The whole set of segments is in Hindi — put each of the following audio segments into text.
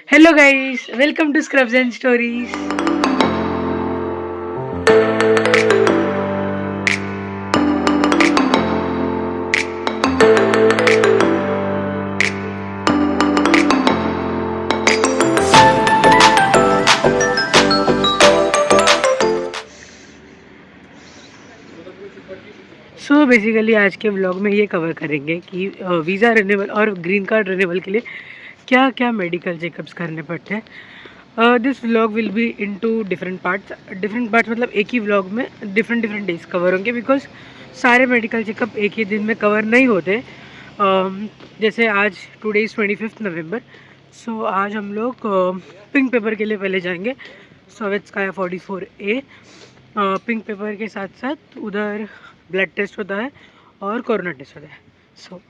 Hello guys, welcome to Scrubs and Stories. So basically आज के व्लॉग में ये कवर करेंगे कि वीज़ा रिन्यूअल और ग्रीन कार्ड रिन्यूअल के लिए क्या क्या मेडिकल चेकअप्स करने पड़ते हैं। This vlog will be into different parts मतलब एक ही व्लॉग में डिफरेंट डेज कवर होंगे बिकॉज सारे मेडिकल चेकअप एक ही दिन में कवर नहीं होते। जैसे आज टुडे इज़ 25 नवंबर। सो आज हम लोग पिंक पेपर के लिए पहले जाएंगे सोवेट स्काई 44A। पिंक पेपर के साथ साथ उधर ब्लड टेस्ट होता है और कोरोना टेस्ट होता है। सो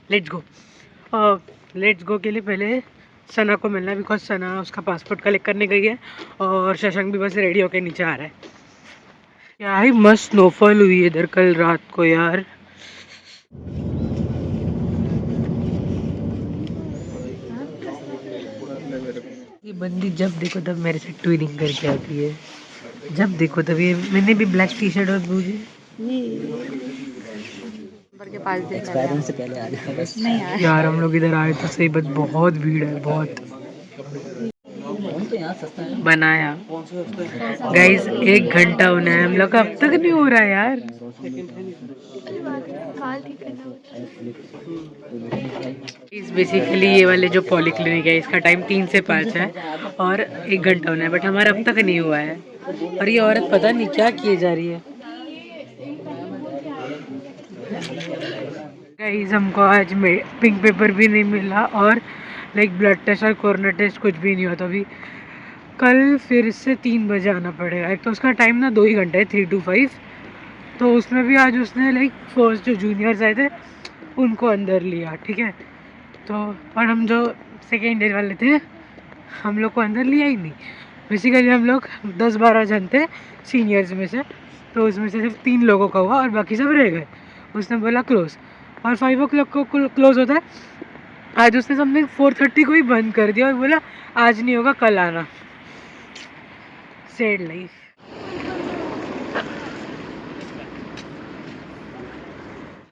लेट्स गो के लिए पहले सना को मिलना है बिकॉज सना उसका पासपोर्ट कलेक्ट करने गई है और शशांक भी बस रेडी होकर नीचे आ रहा है। क्या ही मस्त स्नोफॉल हुई है इधर कल रात को यार। ये बंदी जब देखो तब मेरे से ट्विनिंग करके आती है, जब देखो तब। ये मैंने भी ब्लैक टी शर्ट और ब्लू के पास एक्सपायरिंग से पहले आ गया बस। नहीं यार हम लोग इधर आए तो सही, बस बहुत भीड़ है बहुत। तो यहाँ सस्ता है बनाया गाइस 1 घंटा होना है, हम लोग का अब तक नहीं हो रहा है यार। इस बेसिकली ये वाले जो पॉलीक्लिनिक है इसका टाइम 3 से 5 है और 1 घंटा होना है, बट हमारा अब तक नहीं हुआ है। और ये औरत पता नहीं क्या किए जा रही है। गाइस हमको आज पिंक पेपर भी नहीं मिला और लाइक ब्लड टेस्ट और कोरोना टेस्ट कुछ भी नहीं हुआ। तो अभी कल फिर से 3 बजे आना पड़ेगा। एक तो उसका टाइम ना 2 ही घंटे है, 3 to 5। तो उसमें भी आज उसने लाइक फर्स्ट जो जूनियर्स आए थे उनको अंदर लिया, ठीक है। तो पर हम जो सेकेंड ईयर वाले थे हम लोग को अंदर लिया ही नहीं। बेसिकली हम लोग 10-12 जन थे सीनियर्स में से, तो उसमें से सिर्फ 3 लोगों का हुआ और बाकी सब रह गए। उसने बोला क्लोज और 5 o'clock को क्लोज होता है। आज उसने समथिंग 4:30 को ही बंद कर दिया और बोला आज नहीं होगा कल आना। Sad life.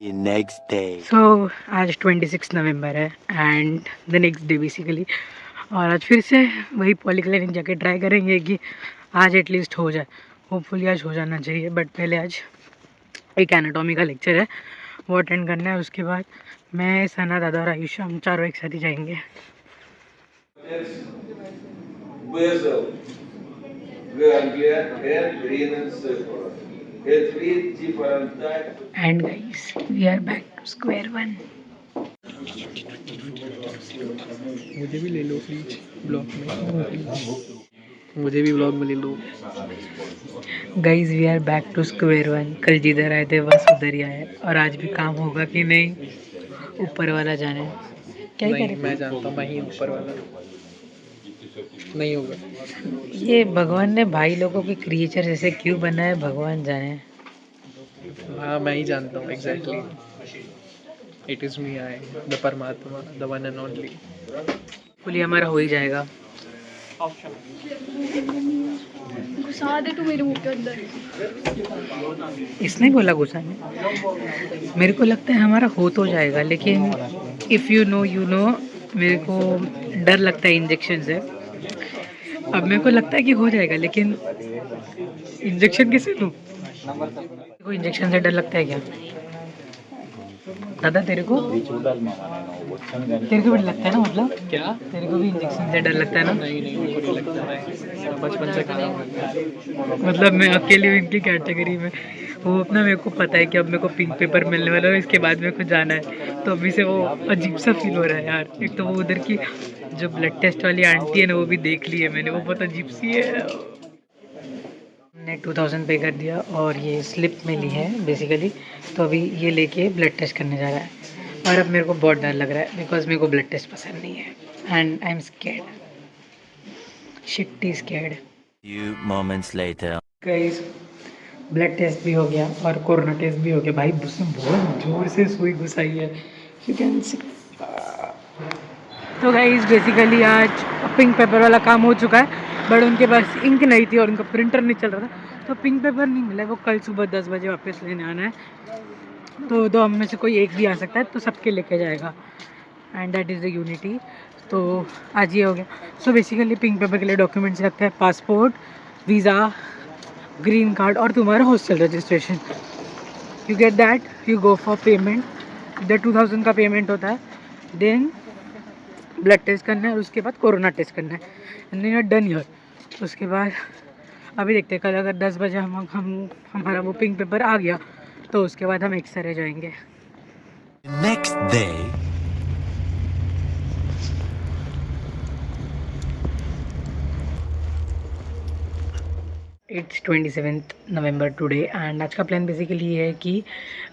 Next day. So आज 26 नवंबर है and the next day basically. और आज फिर से वही पॉलीक्लिनिक जाके ट्राई करेंगे कि आज एटलीस्ट हो जाए। होपफुली आज हो जाना चाहिए, बट पहले आज एक एनाटॉमी का लेक्चर है वो अटेंड करना है। उसके बाद मैं सना दादा और आयुष हम चारों एक साथ ही जाएंगे। And guys we are back to square one. मुझे भी ले लो प्लीज ब्लॉग में, मुझे भी ब्लॉग में ले लो। Guys we are back to square one. कल जिधर आए थे बस उधर ही आए और आज भी काम होगा कि नहीं ऊपर वाला जाने। क्या नहीं करें? मैं जानता हूँ, मैं ही ऊपर वाला नहीं होगा। ये भगवान ने भाई लोगों के क्रिएचर जैसे क्यों बनाया भगवान जाने। हाँ मैं ही जानता हूँ exactly. It is me, I the परमात्मा, the one and only. Fully हमारा हो ही जाएगा। घुसा दे तू मेरे मुंह के अंदर। इसने बोला गुस्सा में। मेरे को लगता है हमारा हो तो जाएगा, लेकिन इफ़ यू नो मेरे को डर लगता है इंजेक्शन से। अब मेरे को लगता है कि हो जाएगा, लेकिन इंजेक्शन कैसे लूँ? को इंजेक्शन से डर लगता है क्या दादा? तेरे को भी लगता है ना? मतलब क्या? तेरे को भी इंजेक्शन से डर लगता है ना? नहीं मेरे को नहीं लगता है, बचपन से खाना हूँ। मतलब मैं अकेली हूँ इनकी कैटेगरी में। वो अपना मेरे को पता है कि अब मेरे को पिंक पेपर मिलने वाला है, इसके बाद मेरे को जाना है। तो अभी से वो अजीब सा फील हो रहा है यार। एक तो वो उधर की जो ब्लड टेस्ट वाली आंटी है ना वो भी देख ली है मैंने, वो बहुत अजीब सी है। मैंने 2000 पे कर दिया और ये स्लिप मिली है बेसिकली। तो अभी ये लेके ब्लड टेस्ट करने जा रहा है और अब मेरे को बहुत डर लग रहा है बिकॉज मेरे को ब्लड टेस्ट पसंद नहीं है and I am scared, shitty scared. Few moments later. Guys blood test भी हो गया और कोरोना टेस्ट भी हो गया। भाई उसने बहुत जोर से सुई घुसाई है, यू कैन सी। तो गाइस बेसिकली आज पिंक पेपर वाला काम हो चुका है, बट उनके पास इंक नहीं थी और उनका प्रिंटर नहीं चल रहा था, तो पिंक पेपर नहीं मिला। वो कल सुबह 10 बजे वापस लेने आना है, तो दो हम में से कोई एक भी आ सकता है, तो सबके लेके जाएगा, and that is the unity. तो आज ये हो गया। सो बेसिकली पिंक पेपर के लिए डॉक्यूमेंट्स लगते हैं, पासपोर्ट, वीज़ा, ग्रीन कार्ड और तुम्हारा hostel registration. You get that, you go for payment, इधर 2000 का पेमेंट होता है, देन ब्लड टेस्ट करना है और उसके बाद कोरोना टेस्ट करना है, and then you are done here. उसके बाद अभी देखते हैं, कल अगर 10 बजे हमारा वो पिंक पेपर आ गया तो उसके बाद हम एक्सरे जाएंगे। Next day. It's 27 November today, and आज का प्लान बेसिकली ये है कि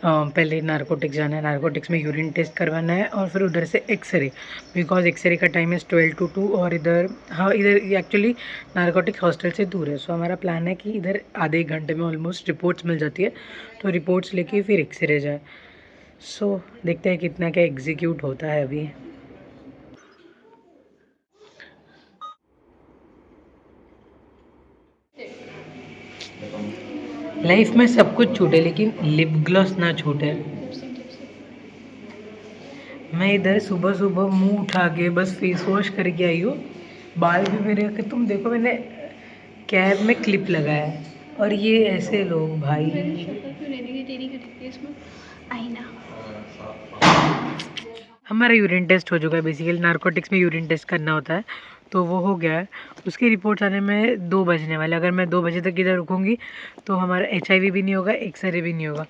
पहले नारकोटिक्स जाना है, नारकोटिक्स में यूरिन टेस्ट करवाना है और फिर उधर से एक्सरे, बिकॉज एक्सरे का टाइम इज़ 12 to 2 और इधर एक्चुअली नारकोटिक्स हॉस्टल से दूर है। सो हमारा प्लान है कि इधर आधे एक घंटे में ऑलमोस्ट रिपोर्ट्स मिल जाती है, तो रिपोर्ट्स लेके फिर एक्सरे जाए। सो देखते हैं कितना क्या एग्जीक्यूट होता है अभी। लाइफ में सब कुछ छूटे लेकिन लिप ग्लॉस ना छूटे। मैं इधर सुबह सुबह मुंह उठा के बस फेस वॉश करके आई हूँ, बाल भी मेरे कि तुम देखो मैंने कैब में क्लिप लगाया है, और ये ऐसे लोग भाई। हमारा यूरिन टेस्ट हो चुका है, बेसिकली नारकोटिक्स में यूरिन टेस्ट करना होता है, तो वो हो गया है। उसकी रिपोर्ट आने में 2 बजने वाले। अगर मैं 2 बजे तक इधर रुकूंगी तो हमारा HIV भी नहीं होगा, एक्सरे भी नहीं होगा।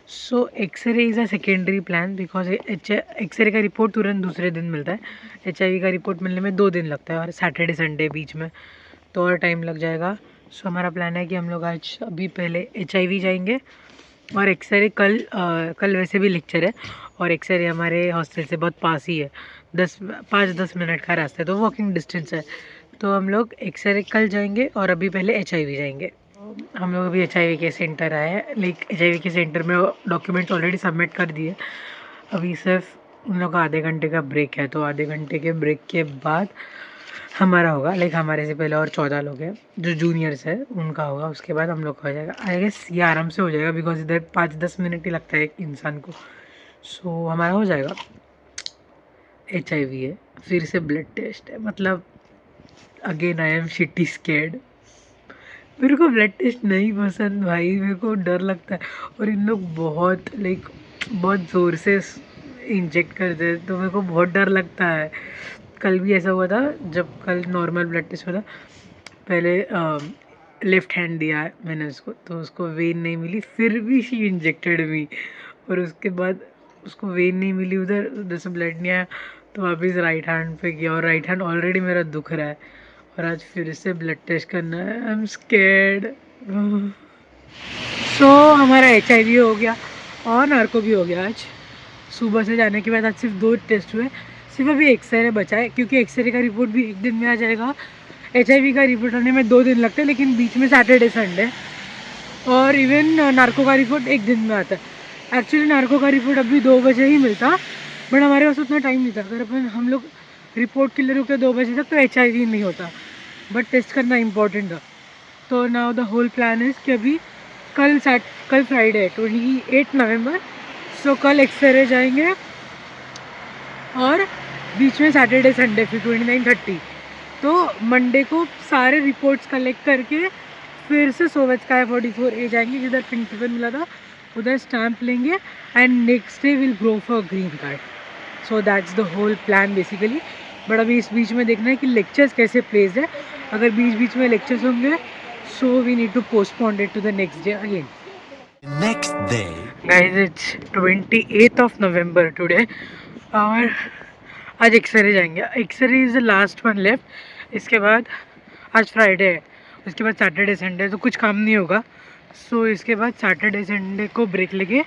So x-ray is a secondary plan, because x-ray का रिपोर्ट तुरंत दूसरे दिन मिलता है, HIV का रिपोर्ट मिलने में 2 दिन लगता है, और सैटरडे संडे बीच में तो और टाइम लग जाएगा। सो हमारा प्लान है कि हम लोग आज अभी पहले HIV जाएंगे, और एक्सरे कल वैसे भी लेक्चर है, और एक्सरे हमारे हॉस्टल से बहुत पास ही है, 5-10 मिनट का रास्ता है, तो वॉकिंग डिस्टेंस है। तो हम लोग एक्सरे कल जाएंगे और अभी पहले HIV जाएंगे। हम लोग अभी HIV के सेंटर आए हैं, लाइक HIV के सेंटर में डॉक्यूमेंट्स ऑलरेडी सबमिट कर दिए, अभी सिर्फ उन लोग का आधे घंटे का ब्रेक है, तो आधे घंटे के ब्रेक के बाद हमारा होगा। लाइक हमारे से पहले और 14 लोग हैं जो जूनियर्स है, उनका होगा, उसके बाद हम लोग का हो जाएगा। आई गेस ये आराम से हो जाएगा, बिकॉज इधर 5-10 मिनट ही लगता है एक इंसान को। सो हमारा हो जाएगा। HIV है, फिर से ब्लड टेस्ट है, मतलब again I am shitty scared. मेरे को ब्लड टेस्ट नहीं पसंद भाई, मेरे को डर लगता है, और इन लोग बहुत ज़ोर से इंजेक्ट करते हैं, तो मेरे को बहुत डर लगता है। कल भी ऐसा हुआ था, जब कल नॉर्मल ब्लड टेस्ट हुआ था, पहले लेफ़्ट हैंड दिया है मैंने उसको, तो उसको वेन नहीं मिली, फिर भी शी इंजेक्टेड मी, और उसके बाद उसको वेन नहीं मिली, उधर से ब्लड नहीं आया, तो वापस राइट हैंड पे किया, और राइट हैंड ऑलरेडी मेरा दुख रहा है, और आज फिर से ब्लड टेस्ट करना है। I am scared. सो हमारा HIV हो गया और नार्को भी हो गया। आज सुबह से जाने के बाद आज सिर्फ 2 टेस्ट हुए, सिर्फ अभी एक्सरे बचा है, क्योंकि एक्सरे का रिपोर्ट भी 1 दिन में आ जाएगा। HIV का रिपोर्ट आने में 2 दिन लगते हैं, लेकिन बीच में सैटरडे संडे, और इवन नार्को का रिपोर्ट 1 दिन में आता है। एक्चुअली नार्को का रिपोर्ट अभी 2 बजे ही मिलता, बट हमारे पास उतना टाइम नहीं था। अगर हम लोग रिपोर्ट के लिए रुके 2 बजे तक तो HIV नहीं होता, बट टेस्ट करना इम्पोर्टेंट था। तो now the whole plan is कि अभी कल फ्राइडे है 28 नवंबर, सो कल एक्सरे जाएंगे, और बीच में सैटरडे संडे फिर 29-30, तो मंडे को सारे रिपोर्ट्स कलेक्ट करके फिर से सोवत्स्काया 44A जाएंगे, जिधर पिंक पेपर मिला था, उधर स्टैम्प लेंगे, and next day will go for green card. So that's the whole plan basically. But अभी इस बीच में देखना है कि लेक्चर्स कैसे प्लेस है। अगर बीच में लेक्चर्स होंगे, so we need to postpone it to the next day again. Next day. Guys it's 28th of November today, और आज एक्सरे जाएंगे। X-ray is the last one left. इसके बाद आज फ्राइडे है, उसके बाद सैटरडे संडे तो कुछ काम नहीं होगा। सो इसके बाद सैटरडे संडे को ब्रेक लेके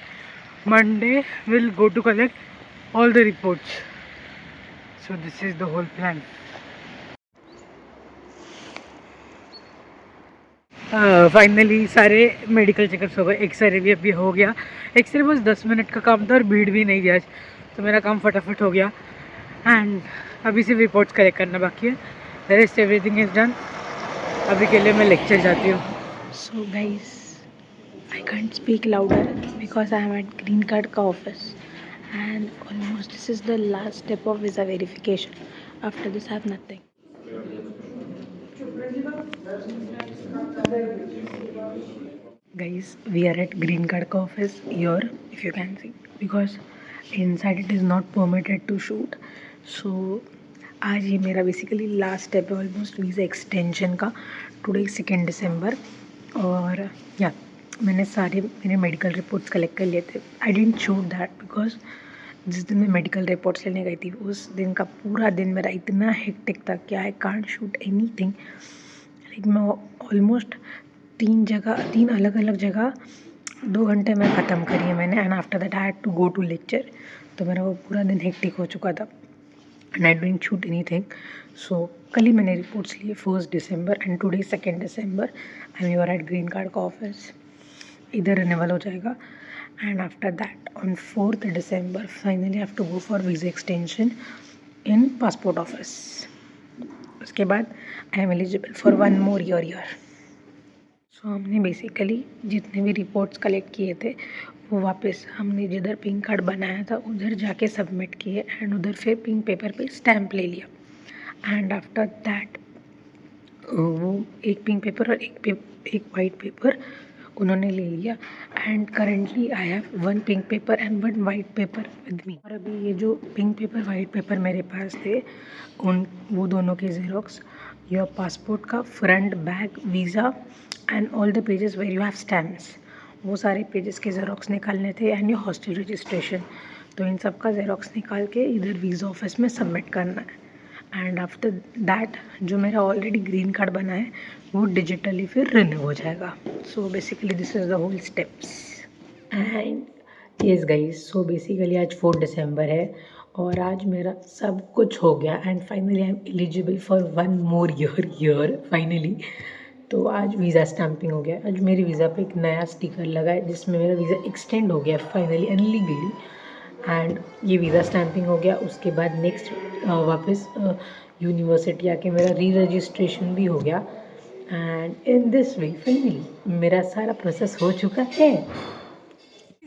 Monday will go to collect all the reports. So this is the whole plan. Finally सारे मेडिकल चेकअप्स हो गए, एक्सरे भी अभी हो गया। एक्सरे बस 10 मिनट का काम था और भीड़ भी नहीं थी आज, तो मेरा काम फटाफट हो गया। एंड अभी सिर्फ रिपोर्ट्स कलेक्ट करना बाकी है, रेस्ट एवरीथिंग इज डन। अभी के लिए मैं लेक्चर जाती हूँ। So guys, I can't speak louder because I am at green card ka office and almost this is the last step of visa verification. After this I have nothing. Guys, we are at green card ka office here if you can see because inside it is not permitted to shoot. So आज ये मेरा बेसिकली लास्ट स्टेप है ऑलमोस्ट वीज़ा एक्सटेंशन का। टुडे 2 दिसंबर और या मैंने सारे मेरे मेडिकल रिपोर्ट्स कलेक्ट कर लिए थे। आई डिडंट शूट दैट बिकॉज जिस दिन मैं मेडिकल रिपोर्ट्स लेने गई थी उस दिन का पूरा दिन मेरा इतना हेक्टिक था कि I can't shoot anything. Like मैं ऑलमोस्ट 3 अलग अलग जगह 2 घंटे में ख़त्म करी है मैंने and after that I had to go to lecture. तो मेरा वो पूरा दिन हेक्टिक हो चुका था and I didn't shoot anything. So कल ही मैंने रिपोर्ट्स लिए 1 December and today 2 December I am here at green card का ऑफिस। इधर रिन्यूअल हो जाएगा and after that on 4 December finally have to go for visa extension in passport office. उसके बाद I am eligible for 1 more year। सो हमने बेसिकली जितने भी रिपोर्ट्स कलेक्ट किए थे वो वापस हमने जिधर पिंक कार्ड बनाया था उधर जाके सबमिट किए एंड उधर फिर पिंक पेपर पे स्टैम्प ले लिया एंड आफ्टर दैट वो एक पिंक पेपर और एक वाइट पेपर उन्होंने ले लिया and currently I have 1 pink paper and 1 white paper with me. और अभी ये जो पिंक पेपर वाइट पेपर मेरे पास थे वो दोनों के ज़ेरॉक्स योर पासपोर्ट का front back visa and all the pages where you have stamps वो सारे पेजेस के ज़ेरॉक्स निकालने थे एंड योर हॉस्टल रजिस्ट्रेशन। तो इन सब का ज़ेरॉक्स निकाल के इधर वीज़ा ऑफिस में सबमिट करना है एंड आफ्टर दैट जो मेरा ऑलरेडी ग्रीन कार्ड बना है वो डिजिटली फिर रिन्यू हो जाएगा। So basically this is the whole steps and yes guys. So basically आज 4 दिसंबर है और आज मेरा सब कुछ हो गया and finally I am eligible for 1 more year finally. तो आज वीज़ा स्टैम्पिंग हो गया। आज मेरी वीज़ा पे एक नया स्टिकर लगा है जिसमें मेरा वीज़ा एक्सटेंड हो गया फाइनली एंड लीगली एंड ये वीज़ा स्टैम्पिंग हो गया। उसके बाद नेक्स्ट वापस यूनिवर्सिटी आके मेरा री रजिस्ट्रेशन भी हो गया and in this way finally मेरा सारा प्रोसेस हो चुका है।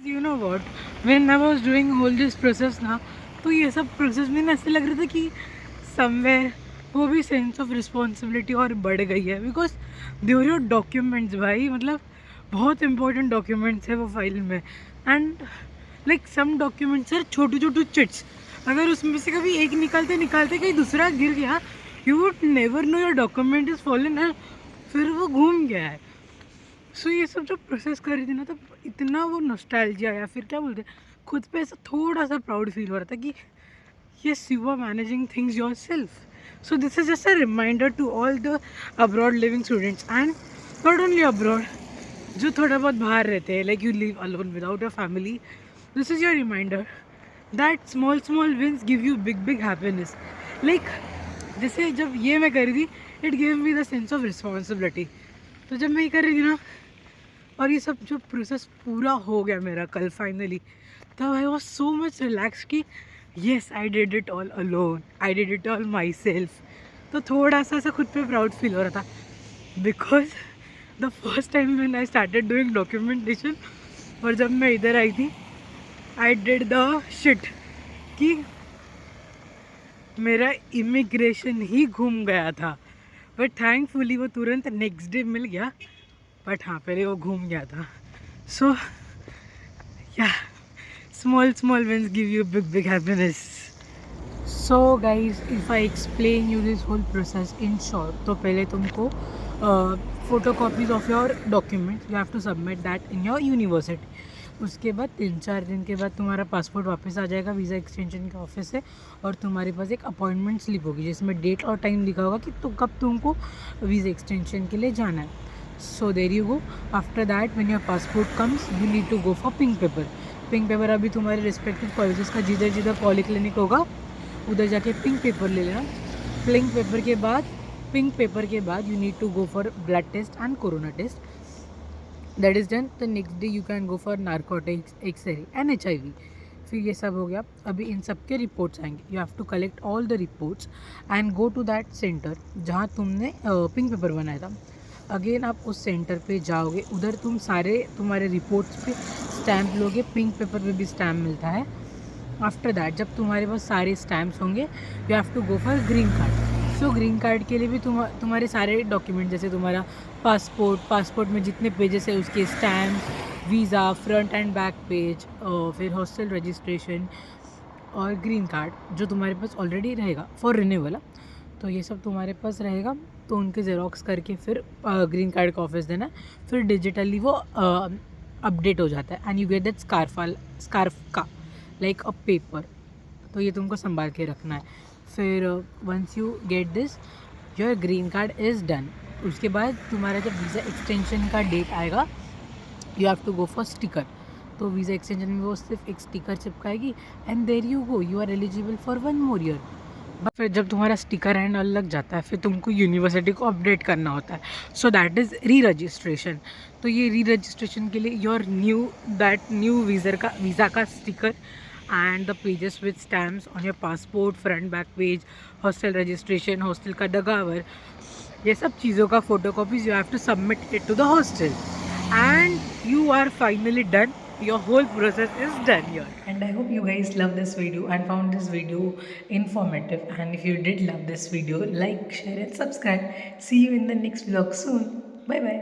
You know what, when I was doing whole this process ना तो ये सब प्रोसेस में ना ऐसे लग रहा था कि समवेयर वो भी सेंस ऑफ रिस्पॉन्सिबिलिटी और बढ़ गई है बिकॉज देवर योर डॉक्यूमेंट्स भाई, मतलब बहुत इंपॉर्टेंट डॉक्यूमेंट्स है वो फाइल में एंड लाइक सम डॉक्यूमेंट्स है छोटे छोटे चिट्स, अगर उसमें से कभी एक निकालते निकालते कहीं दूसरा गिर गया you would never know your document is fallen है, फिर वो घूम गया है। सो ये सब जो प्रोसेस कर रही थी ना तो इतना वो नॉस्टैल्जिया या फिर क्या बोलते हैं खुद पे ऐसा थोड़ा सा प्राउड फील हो रहा था कि yes you are managing things yourself. So this is just a reminder to all the abroad living students and not only abroad जो थोड़ा बहुत बाहर रहते हैं, like you live alone without your family, this is your reminder that small wins give you big happiness. Like जैसे जब ये मैं कर रही थी it gave me the sense of responsibility. तो जब मैं ये कर रही थी ना और ये सब जो प्रोसेस पूरा हो गया मेरा कल फाइनली, तब I was so much relax कि yes I did it all alone, I did it all myself. तो थोड़ा सा ऐसा खुद पे प्राउड फील हो रहा था because the first time when I started doing documentation और जब मैं इधर आई थी आई डिड द शिट कि मेरा इमिग्रेशन ही घूम गया था, बट थैंकफुली वो तुरंत नेक्स्ट डे मिल गया, बट हाँ पहले वो घूम गया था। सो या small wins give you big happiness. So guys, if I explain you this whole process in short, तो पहले तुमको photocopies of your documents you have to submit that in your university. उसके बाद 3-4 दिन के बाद तुम्हारा पासपोर्ट वापस आ जाएगा वीज़ा एक्सटेंशन के ऑफिस से और तुम्हारे पास एक अपॉइंटमेंट स्लिप होगी जिसमें डेट और टाइम लिखा होगा कि कब तुमको वीज़ा एक्सटेंशन के लिए जाना है। So there you go. After that when your passport comes you need to go for pink paper. Pink paper अभी तुम्हारे रिस्पेक्टिव कॉलेजेस का जिधर पॉलीक्लिनिक होगा उधर जाके पिंक पेपर ले लेना। पिंक पेपर के बाद you need to go for blood test and corona test. That is done. The next day you can go for narcotics, x-ray and HIV। फिर ये सब हो गया, अभी इन सब के रिपोर्ट्स आएंगे. You have to collect all the reports and go to that centre जहाँ तुमने पिंक पेपर बनाया था. अगेन आप उस सेंटर पे जाओगे, उधर तुम सारे तुम्हारे रिपोर्ट्स पे स्टैम्प लोगे. पिंक पेपर पे भी स्टैम्प मिलता है. आफ्टर दैट जब तुम्हारे पास सारे स्टैम्प्स होंगे, you have to go for green card. So green card के लिए भी तुम्हारे सारे डॉक्यूमेंट, जैसे तुम्हारा पासपोर्ट में जितने पेजेस है उसके stamp, visa, front end back page, फिर हॉस्टल रजिस्ट्रेशन और ग्रीन कार्ड जो तुम्हारे पास ऑलरेडी रहेगा फॉर रिन्यूअल. तो ये सब तुम्हारे पास रहेगा, तो उनके ज़ेरॉक्स करके फिर ग्रीन कार्ड का ऑफिस देना. फिर डिजिटली वो अपडेट हो जाता है and you get that scarf का लाइक अ पेपर. तो ये तुमको संभाल के रखना है. फिर once you get this, your green card is done. उसके बाद तुम्हारा जब वीज़ा एक्सटेंशन का डेट आएगा, you have to go for sticker. तो वीज़ा एक्सटेंशन में वो सिर्फ एक स्टिकर चिपकाएगी and there you go, you are eligible for 1 more year. फिर जब तुम्हारा स्टिकर एंड ऑल लग जाता है, फिर तुमको यूनिवर्सिटी को अपडेट करना होता है. सो दैट इज़ री रजिस्ट्रेशन. तो ये री रजिस्ट्रेशन के लिए योर न्यू वीज़ा का sticker and the pages with stamps on your passport, front back page, hostel registration, hostel का दगावर, ये सब चीज़ों का photocopies you have to submit it to the hostel and you are finally done. Your whole process is done here. And I hope you guys love this video and found this video informative. And if you did love this video, like, share and subscribe. See you in the next vlog soon. Bye bye.